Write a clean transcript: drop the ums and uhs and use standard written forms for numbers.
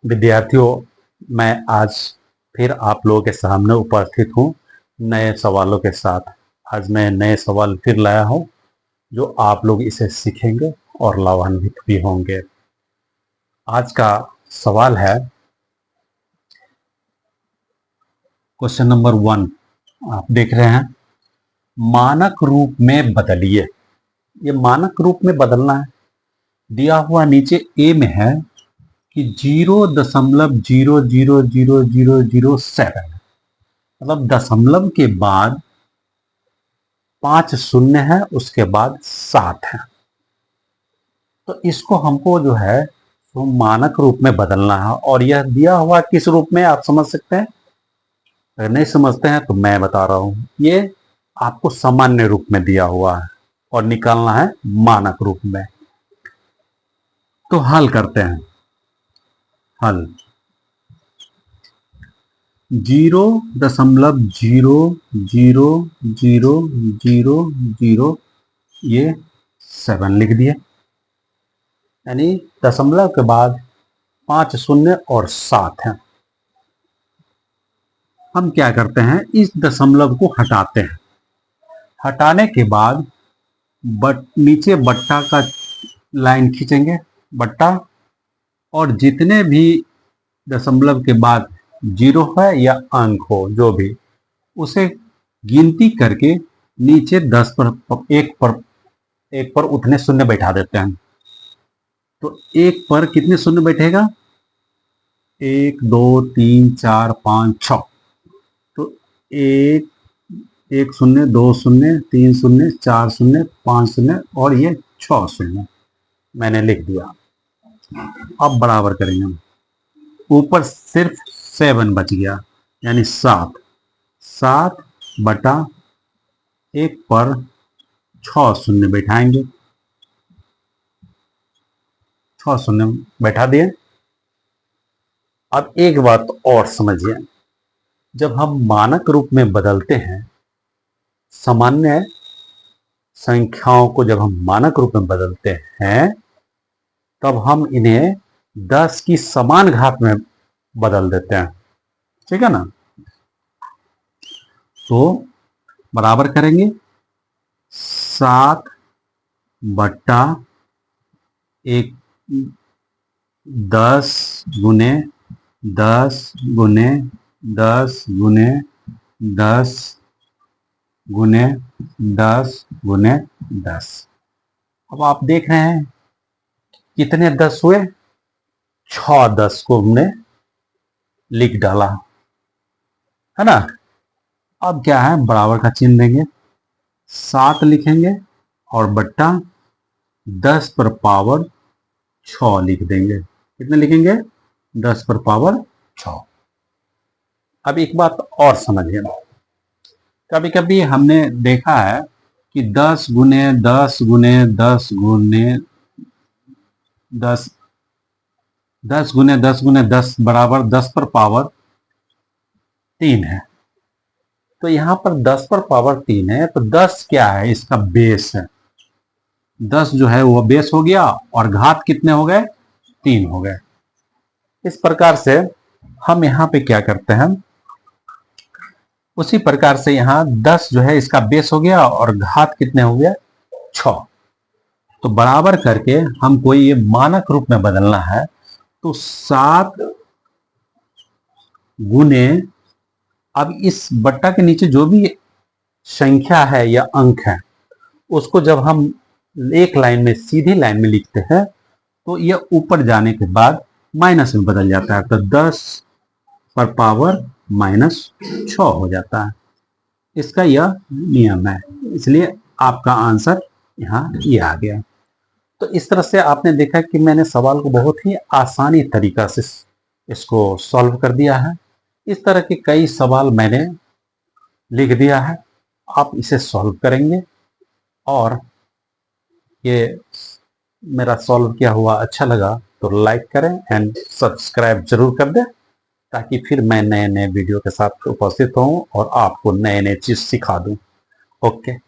विद्यार्थियों, मैं आज फिर आप लोगों के सामने उपस्थित हूँ नए सवालों के साथ। आज मैं नए सवाल फिर लाया हूँ जो आप लोग इसे सीखेंगे और लाभान्वित भी होंगे। आज का सवाल है क्वेश्चन नंबर 1। आप देख रहे हैं, मानक रूप में बदलिए। ये मानक रूप में बदलना है। दिया हुआ नीचे ए में है कि 0.0000007, मतलब दशमलव के बाद 5 शून्य है, उसके बाद 7 है। तो इसको हमको जो है तो मानक रूप में बदलना है। और यह दिया हुआ किस रूप में, आप समझ सकते हैं। अगर नहीं समझते हैं तो मैं बता रहा हूं, ये आपको सामान्य रूप में दिया हुआ है और निकालना है मानक रूप में। तो हल करते हैं। हल 0.00000, ये 7 लिख दिए, यानी दशमलव के बाद 5 शून्य और 7 है। हम क्या करते हैं, इस दशमलव को हटाते हैं। हटाने के बाद नीचे बट्टा का लाइन खींचेंगे, बट्टा, और जितने भी दशमलव के बाद जीरो है या अंक हो जो भी, उसे गिनती करके नीचे 10 पर एक पर उतने शून्य बैठा देते हैं। तो एक पर कितने शून्य बैठेगा, 1 2 3 4 5 6। तो एक 1 शून्य, 2 शून्य, 3 शून्य, 4 शून्य, 5 शून्य और ये 6 शून्य मैंने लिख दिया। अब बराबर करेंगे हम। ऊपर सिर्फ 7 बच गया, यानी 7 बटा 1 पर 6 शून्य बैठाएंगे। 6 शून्य बैठा दिए। अब एक बात और समझिए, जब हम मानक रूप में बदलते हैं, सामान्य संख्याओं को जब हम मानक रूप में बदलते हैं, तब हम इन्हें 10 की समान घात में बदल देते हैं। ठीक है ना। तो बराबर करेंगे 7 बट्टा 1, 10 गुने 10 गुने 10 गुने 10 गुने 10 गुने 10। अब आप देख रहे हैं कितने 10 हुए, 6 10 को हमने लिख डाला, है ना। अब क्या है, बराबर का चिन्ह देंगे, 7 लिखेंगे और बट्टा 10 पर पावर 6 लिख देंगे। कितने लिखेंगे, 10 पर पावर 6। अब एक बात और समझिए, कभी कभी हमने देखा है कि 10 गुने 10 गुने 10 गुने 10, 10 गुने 10 गुने 10 बराबर 10 पर पावर 3 है। तो यहां पर 10 पर पावर 3 है, तो 10 क्या है, इसका बेस है। 10 जो है वो बेस हो गया और घात कितने हो गए, 3 हो गए। इस प्रकार से हम यहाँ पे क्या करते हैं, उसी प्रकार से यहाँ 10 जो है इसका बेस हो गया और घात कितने हो गया, 6। तो बराबर करके हमको ये मानक रूप में बदलना है। तो 7 गुने, अब इस बट्टा के नीचे जो भी संख्या है या अंक है, उसको जब हम एक लाइन में, सीधी लाइन में लिखते हैं, तो यह ऊपर जाने के बाद माइनस में बदल जाता है। तो 10 पर पावर -6 हो जाता है। इसका यह नियम है, इसलिए आपका आंसर यहाँ ये आ गया। तो इस तरह से आपने देखा कि मैंने सवाल को बहुत ही आसानी तरीका से इसको सॉल्व कर दिया है। इस तरह के कई सवाल मैंने लिख दिया है, आप इसे सॉल्व करेंगे और ये मेरा सॉल्व किया हुआ अच्छा लगा तो लाइक करें एंड सब्सक्राइब जरूर कर दें, ताकि फिर मैं नए नए वीडियो के साथ उपस्थित हूँ और आपको नए नए चीज सिखा दूं। ओके।